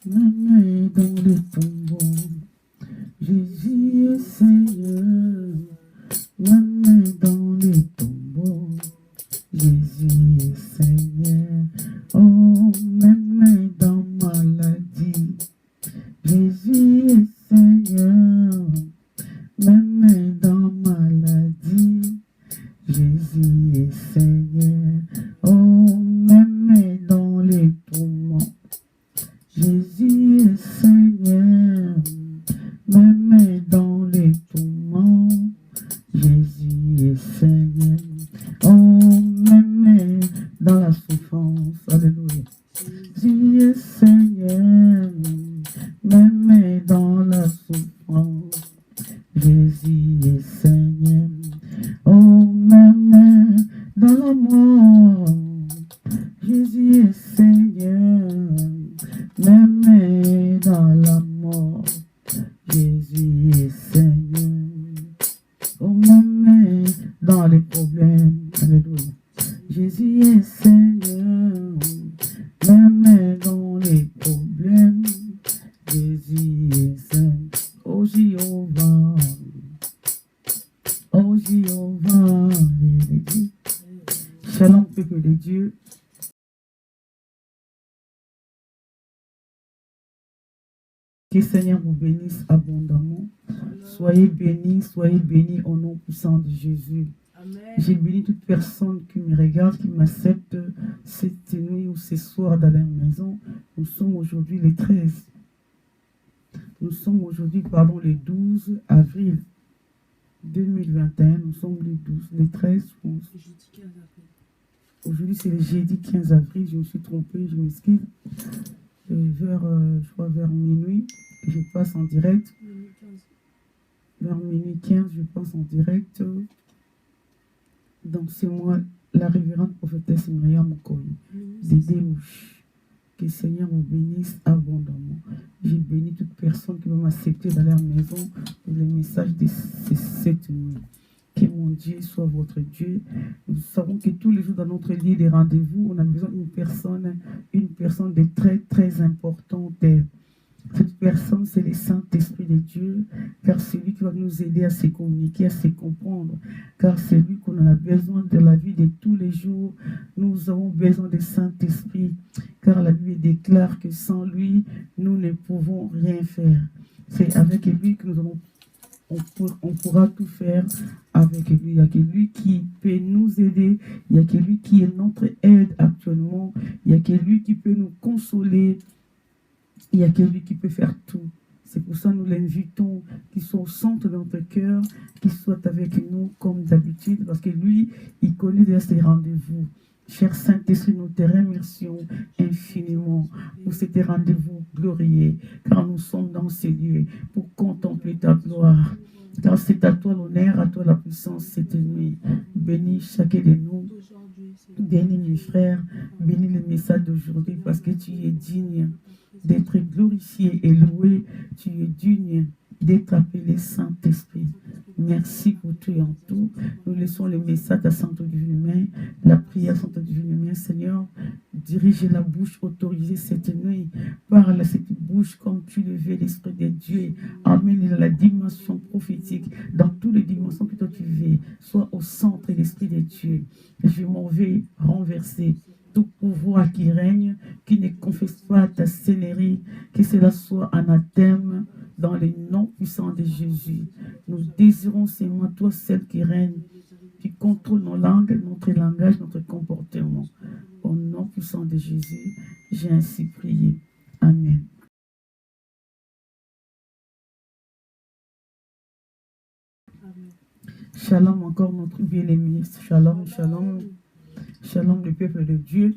Même dans les tombeaux, Jésus est Seigneur. Même dans les tombeaux, Jésus est Seigneur. Oh, même dans maladie, Jésus est Seigneur. Même dans maladie, Jésus est Seigneur. Oh, même dans les tourments, Jésus est Seigneur. Même dans les tourments, Jésus est Seigneur. Oh, même dans la souffrance, alléluia. Jésus est Seigneur. Même dans la souffrance, Jésus est Seigneur. Oh, même dans la mort, Jésus est Seigneur. Même dans la mort, Jésus est Seigneur. Oh, même dans les problèmes, alléluia. Jésus est Seigneur. Même dans les problèmes, Jésus est Seigneur. Oh Jéhovah, oh Jéhovah, shalom peuple de Dieu. Que le Seigneur vous bénisse abondamment. Soyez bénis au nom puissant de Jésus. J'ai béni toute personne qui me regarde, qui m'accepte cette nuit ou ce soir dans leur maison. Nous sommes aujourd'hui le 13. Nous sommes aujourd'hui, le 12 avril 2021. Nous sommes le 13, je pense. Aujourd'hui, c'est le jeudi 15 avril. Je me suis trompée, je m'excuse. Vers minuit, je passe en direct. Vers minuit 15, je passe en direct. Donc, c'est moi, la révérende prophétesse Myriam Okoye, des Rouges. Que le Seigneur vous bénisse abondamment. J'ai béni toute personne qui va m'accepter dans leur maison pour le message de cette nuit. Que mon Dieu soit votre Dieu. Nous savons que tous les jours dans notre lieu de rendez-vous, on a besoin d'une personne de très très importante. Cette personne, c'est le Saint-Esprit de Dieu, car c'est lui qui va nous aider à se communiquer, à se comprendre, car c'est lui qu'on en a besoin de la vie de tous les jours. Nous avons besoin du Saint-Esprit, car la Bible déclare que sans lui, nous ne pouvons rien faire. C'est avec lui que on pourra tout faire avec lui. Il n'y a que lui qui peut nous aider, il n'y a que lui qui est notre aide actuellement, il n'y a que lui qui peut nous consoler. Il n'y a que lui qui peut faire tout. C'est pour ça que nous l'invitons, qu'il soit au centre de notre cœur, qu'il soit avec nous comme d'habitude, parce que lui, il connaît déjà ses rendez-vous. Cher Saint-Esprit, nous te remercions infiniment pour ces rendez-vous glorieux, car nous sommes dans ces lieux pour contempler ta gloire. Car c'est à toi l'honneur, à toi la puissance cette nuit. Bénis chacun de nous. Bénis mes frères. Bénis le message d'aujourd'hui parce que tu es digne d'être glorifié et loué. Tu es digne d'être appelé Saint-Esprit. Merci pour tout et en tout. Nous laissons le message à Sainte Divine Main, la prière à Sainte Divine Main. Seigneur, dirige la bouche autorisée cette nuit. Parle à cette bouche comme tu le veux, l'Esprit de Dieu. Amène la dimension prophétique dans toutes les dimensions que toi tu veux. Sois au centre de l'Esprit de Dieu. Je m'en vais renverser tout pouvoir qui règne, qui ne confesse pas ta seigneurie, que cela soit anathème dans les noms puissants de Jésus. Nous désirons seulement toi, celle qui règne, qui contrôle nos langues, notre langage, notre comportement. Au nom puissant de Jésus, j'ai ainsi prié. Amen. Shalom encore notre bien-aimé. Shalom, shalom. Shalom le peuple de Dieu.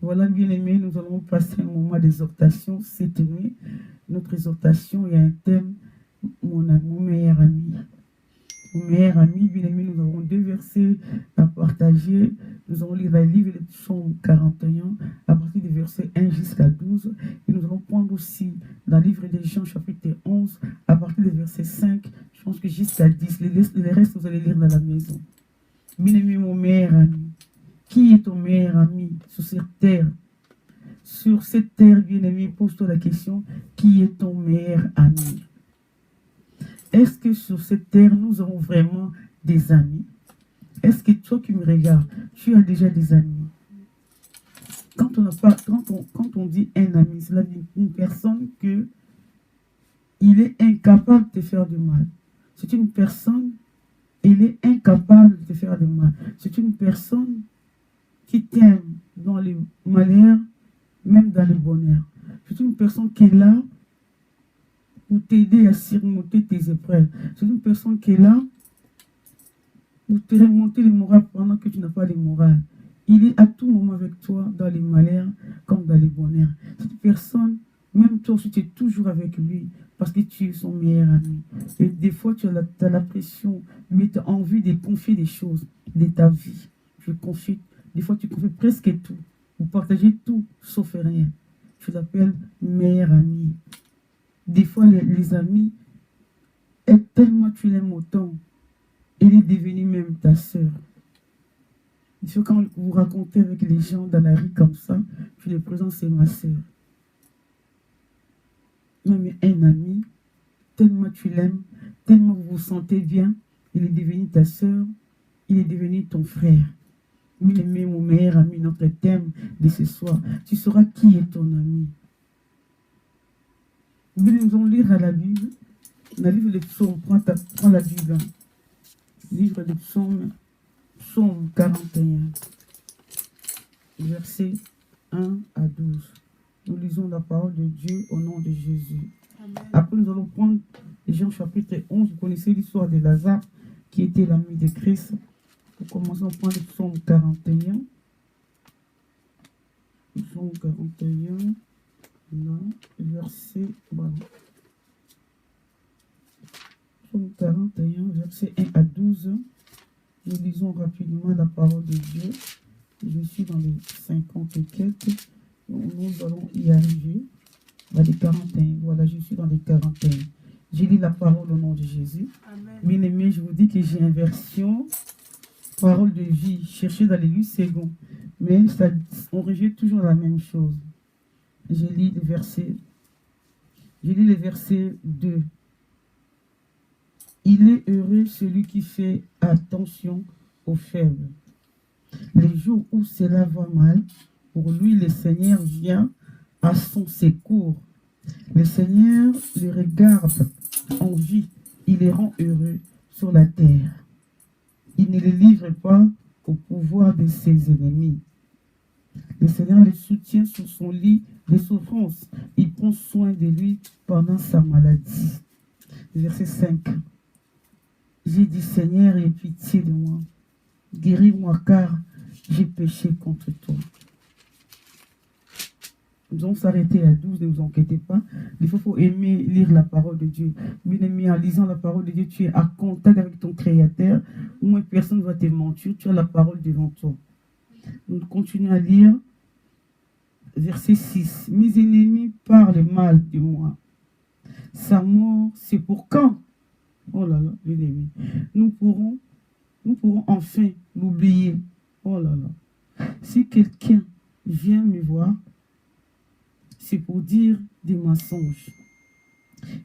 Voilà, bien-aimés, nous allons passer un moment d'exhortation cette nuit. Notre exhortation, il y a un thème, mon meilleur ami. Mon meilleur ami, bien-aimés, nous avons deux versets à partager. Nous allons lire le livre de Psaume 41, à partir du verset 1 jusqu'à 12. Et nous allons prendre aussi dans le livre de Jean, chapitre 11, à partir du verset 5, je pense que jusqu'à 10. Les restes, vous allez lire dans la maison. Bien-aimé, mon meilleur ami. Qui est ton meilleur ami sur cette terre? sur cette terre, bien-aimé, pose-toi la question, qui est ton meilleur ami? Est-ce que sur cette terre, nous avons vraiment des amis? Est-ce que toi qui me regardes, tu as déjà des amis? Quand on dit un ami, cela dit une personne que il est incapable de te faire du mal. C'est une personne, il est incapable de te faire du mal. C'est une personne qui t'aime dans les malheurs, même dans les bonheurs. C'est une personne qui est là pour t'aider à surmonter tes épreuves. C'est une personne qui est là pour te remonter le moral pendant que tu n'as pas le moral. Il est à tout moment avec toi dans les malheurs comme dans les bonheurs. Cette personne, même toi aussi, tu es toujours avec lui parce que tu es son meilleur ami. Et des fois, tu as la pression, mais tu as envie de confier des choses de ta vie. Des fois, tu confies presque tout. Vous partagez tout, sauf rien. Je l'appelle meilleur ami. Des fois, les amis, tellement tu l'aimes autant, il est devenu même ta sœur. Il faut quand vous racontez avec les gens dans la rue comme ça, tu les présentes, c'est ma sœur. Même un ami, tellement tu l'aimes, tellement vous vous sentez bien, il est devenu ta sœur, il est devenu ton frère. Bien-aimé, mon meilleur ami, notre thème de ce soir, tu sauras qui est ton ami. Nous allons lire à la Bible, dans le livre des psaumes, prends la Bible. Livre des psaumes, psaume 41, versets 1 à 12. Nous lisons la parole de Dieu au nom de Jésus. Amen. Après, nous allons prendre Jean chapitre 11. Vous connaissez l'histoire de Lazare, qui était l'ami de Christ. Nous commençons par le psaume 41. Psaume 41, là, verset... Voilà. Psaume 41, verset 1 à 12. Nous lisons rapidement la parole de Dieu. Je suis dans les 50 et quelques. Nous allons y arriver. Dans les 41. Voilà, je suis dans les 41. J'ai lu la parole au nom de Jésus. Amen. Bien aimé, je vous dis que j'ai une version parole de vie. Cherchez dans les 8 secondes. Mais ça, on rejette toujours la même chose. J'ai lu le verset 2. Il est heureux celui qui fait attention aux faibles. Les jours où cela va mal, pour lui, le Seigneur vient à son secours. Le Seigneur les regarde en vie. Il les rend heureux sur la terre. Il ne les livre pas au pouvoir de ses ennemis. Le Seigneur le soutient sur son lit de souffrance. Il prend soin de lui pendant sa maladie. Verset 5. J'ai dit, Seigneur, aie pitié de moi. Guéris-moi car j'ai péché contre toi. Nous allons s'arrêter à 12, ne vous inquiétez pas. Il faut aimer lire la parole de Dieu. Bien aimé, en lisant la parole de Dieu, tu es en contact avec ton Créateur. Au moins, personne ne va te mentir. Tu as la parole devant toi. Nous continuons à lire. Verset 6. Mes ennemis parlent mal de moi. Sa mort, c'est pour quand? Oh là là, bien aimé. Nous pourrons enfin l'oublier. Oh là là. Si quelqu'un vient me voir, c'est pour dire des mensonges.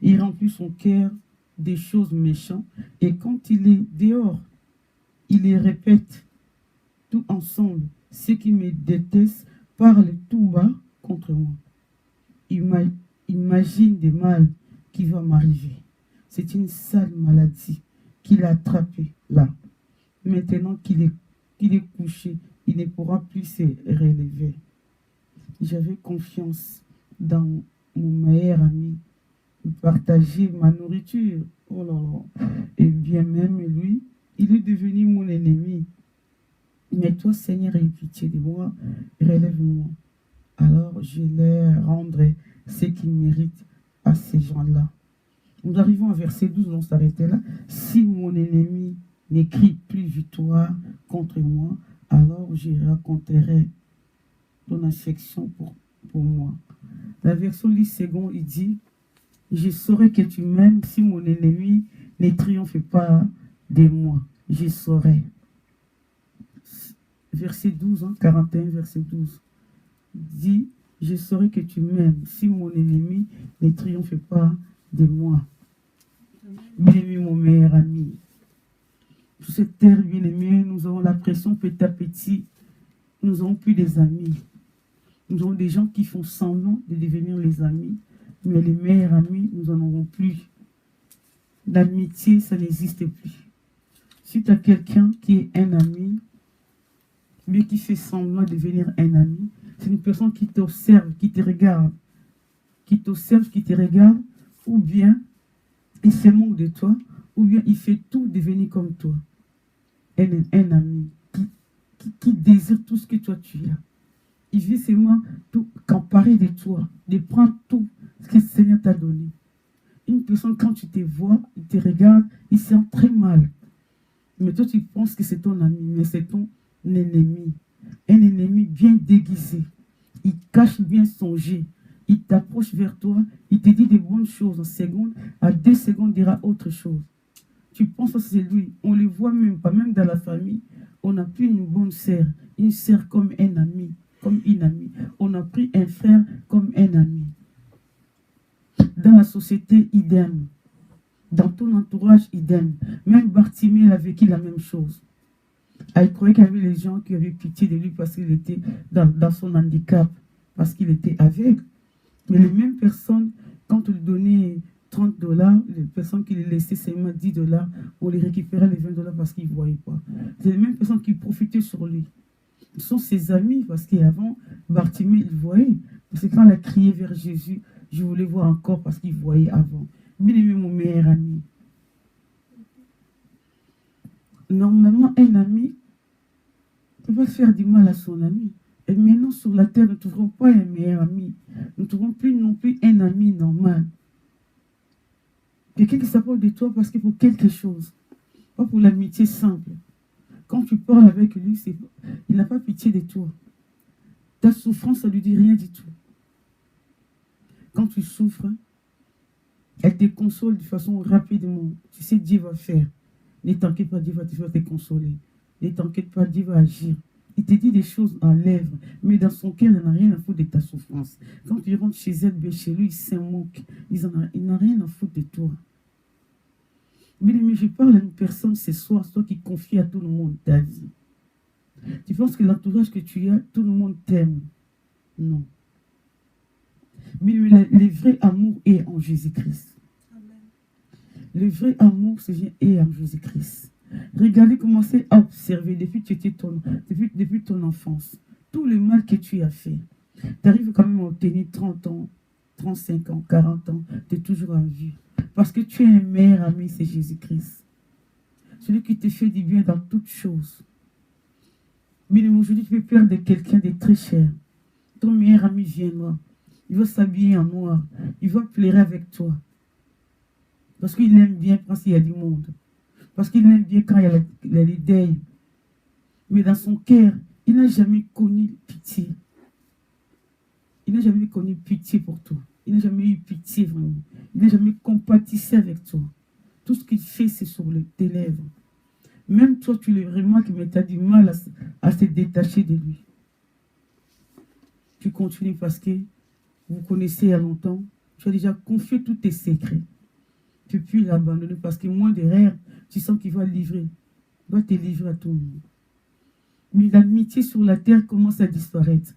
Il remplit son cœur des choses méchantes et quand il est dehors, il les répète tout ensemble. Ceux qui me détestent parlent tout bas contre moi. Imagine des mal qui va m'arriver. C'est une sale maladie qu'il a attrapée là. Maintenant qu'il est couché, il ne pourra plus se relever. J'avais confiance dans mon meilleur ami, partager ma nourriture. Oh là là. Et bien même lui, il est devenu mon ennemi. Mais toi, Seigneur, aie pitié de moi, relève-moi. Alors je leur rendrai ce qu'ils méritent à ces gens-là. Nous arrivons à verset 12, on s'arrêtait là. Si mon ennemi n'écrit plus victoire contre moi, alors je raconterai ton affection pour moi. La version 10 secondes, il dit, je saurai que tu m'aimes si mon ennemi ne triomphe pas de moi. Je saurai. Verset 12, 41, verset 12. Dit, je saurai que tu m'aimes si mon ennemi ne triomphe pas de moi. Bien-aimé, mon meilleur ami. Sur cette terre, bien-aimé, nous avons la pression petit à petit. Nous n'avons plus des amis. Nous avons des gens qui font semblant de devenir les amis. Mais les meilleurs amis, nous n'en aurons plus. L'amitié, ça n'existe plus. Si tu as quelqu'un qui est un ami, mais qui fait semblant de devenir un ami, c'est une personne qui t'observe, qui te regarde, qui t'observe, qui te regarde, ou bien il se moque de toi, ou bien il fait tout devenir comme toi. Un ami qui désire tout ce que toi tu as. Il veut seulement tout qu'emparer de toi, de prendre tout ce que le Seigneur t'a donné. Une personne, quand tu te vois, il te regarde, il se sent très mal. Mais toi, tu penses que c'est ton ami, mais c'est ton ennemi. Un ennemi bien déguisé. Il cache bien son jet. Il t'approche vers toi, il te dit des bonnes choses en seconde, à 2 secondes, il dira autre chose. Tu penses que c'est lui. On ne le voit même pas, même dans la famille. On n'a plus une bonne sœur comme un ami, comme une amie. On a pris un frère comme un ami. Dans la société, idem. Dans ton entourage, idem. Même Bartimée a vécu la même chose. Il croyait qu'il y avait les gens qui avaient pitié de lui parce qu'il était dans son handicap, parce qu'il était aveugle. Mais les mêmes personnes, quand on lui donnait $30, les personnes qui lui laissaient seulement $10, on les récupérait les $20 parce qu'ils ne voyaient pas. C'est les mêmes personnes qui profitaient sur lui. Ce sont ses amis, parce qu'avant, Bartimée, il voyait. Parce que quand il a crié vers Jésus, je voulais voir encore parce qu'il voyait avant. Bien aimé, mon meilleur ami. Normalement, un ami ne peut pas faire du mal à son ami. Et maintenant, sur la terre, nous ne trouverons pas un meilleur ami. Nous ne trouverons plus non plus un ami normal. Quelqu'un qui s'approche de toi parce que pour quelque chose. Pas pour l'amitié simple. Quand tu parles avec lui, il n'a pas pitié de toi. Ta souffrance, ça ne lui dit rien du tout. Quand tu souffres, elle te console de façon rapidement. Tu sais, Dieu va faire. Ne t'inquiète pas, Dieu va te consoler. Ne t'inquiète pas, Dieu va agir. Il te dit des choses en lèvres, mais dans son cœur, il n'a rien à foutre de ta souffrance. Quand tu rentres chez elle, bien chez lui, il s'en moque. Il n'a rien à foutre de toi. Mais je parle à une personne ce soir, toi qui confie à tout le monde ta vie. Tu penses que l'entourage que tu as, tout le monde t'aime. Non. Mais le vrai amour est en Jésus-Christ. Le vrai amour, est en Jésus-Christ. Regardez, commencez à observer depuis ton enfance, tout le mal que tu as fait. Tu arrives quand même à obtenir 30 ans, 35 ans, 40 ans, tu es toujours en vie. Parce que tu es un meilleur ami, c'est Jésus-Christ. Celui qui te fait du bien dans toutes choses. Mais aujourd'hui, tu peux perdre quelqu'un de très cher. Ton meilleur ami viendra. Il va s'habiller en noir. Il va pleurer avec toi. Parce qu'il aime bien quand il y a du monde. Parce qu'il aime bien quand il y a les deuils. Mais dans son cœur, il n'a jamais connu pitié. Il n'a jamais connu pitié pour toi. Il n'a jamais eu pitié vraiment. Il n'a jamais compatissé avec toi. Tout ce qu'il fait, c'est sur tes lèvres. Même toi, tu le remarques, mais tu as du mal à se détacher de lui. Tu continues parce que vous connaissez il y a longtemps. Tu as déjà confié tous tes secrets. Tu peux plus l'abandonner parce que moins derrière, tu sens qu'il va livrer. Il va te livrer à tout le monde. Mais l'amitié sur la terre commence à disparaître.